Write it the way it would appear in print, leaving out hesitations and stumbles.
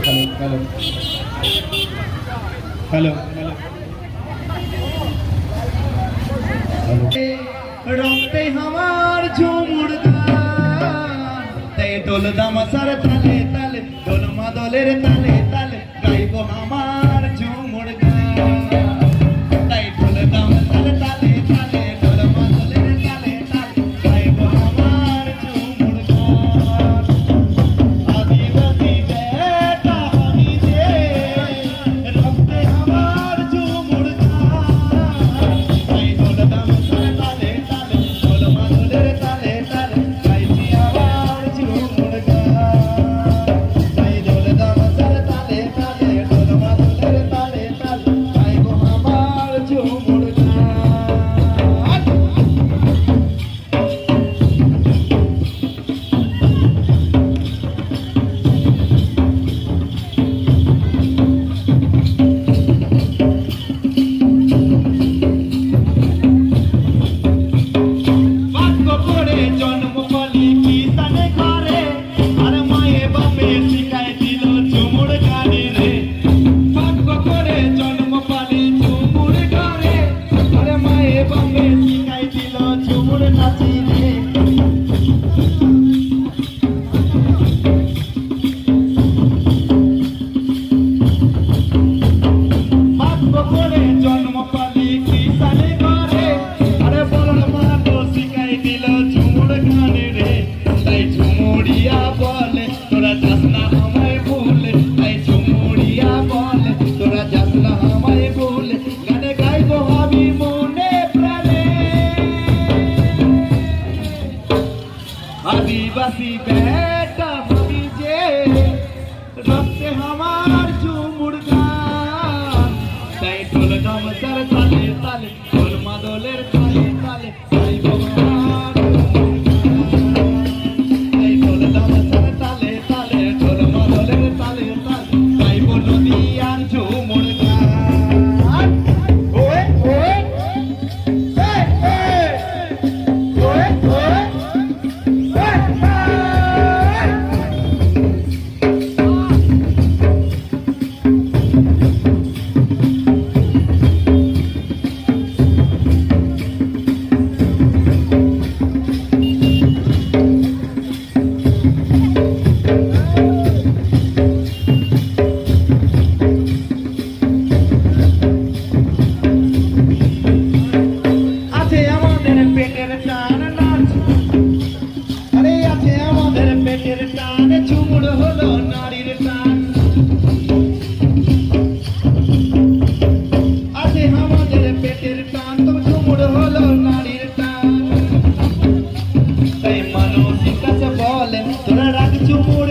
hello hello रंगते हमार झुमुर गान ते डोल दामसार ताले ताले डोल मादलेर ताले ताले गाइबो हमार झुमुर गान ताई डोल दामसार ताले ताले डोल मादलेर ताले ताले गाइबो हमार झुमुर गान आदिवासी बेटा हमी जे रंगते हमार झुमुर गान ताई डोल दामसार ताले ताले डोल मादलेर ताले ताले गाइबो हमार झुमुर गान ताई डोल दामसार ताले ताले डोल मादलेर ताले ताले गाइबो हमार झुमुर गान ভাগ্য করে জন্ম ফলি কি তানে ঘরে আর মায়ে বাপে শিখাই দিল ঝুমুর গানে রে ভাগ্য করে জন্ম ফলি ঝুমুর ঘরে আর মায়ে বাপে শিখাই দিল ঝুমুর নাচি রে ভাগ্য করে জন্ম ফলি কি তানে ঘরে আরে বলন মাতো শিখাই দিল ঝুমুর গানে রে তাই ঝুমুরিয়া বলে তোরা যাস না আমায় ভুলে তাই ঝুমুরিয়া বলে তোরা যাস না আমায় ভুলে গানে গাইবো আমি মনে প্রাণে आदिवासी बेटा हमी जे रखते हमार झुमुर गान ताई ढोल दामसार ताले ताले ढोल मादलेर ताले ताले गाइबो हमार झुमुर गान ताई ढोल दामसार ताले ताले ढोल मादलेर ताले ताले गाइबो नदियार झुमुर गान ओए ओए ओए ओए আছে আমাদের পেটের টান নাচ আরে আছে আমাদের পেটের টান ঝুমুর হলো নারীর টান আছে আমাদের পেটের টান তো ঝুমুর হলো নারীর টান তাই মানুষ কাছে বলে তোরা রাখ ঝুমুর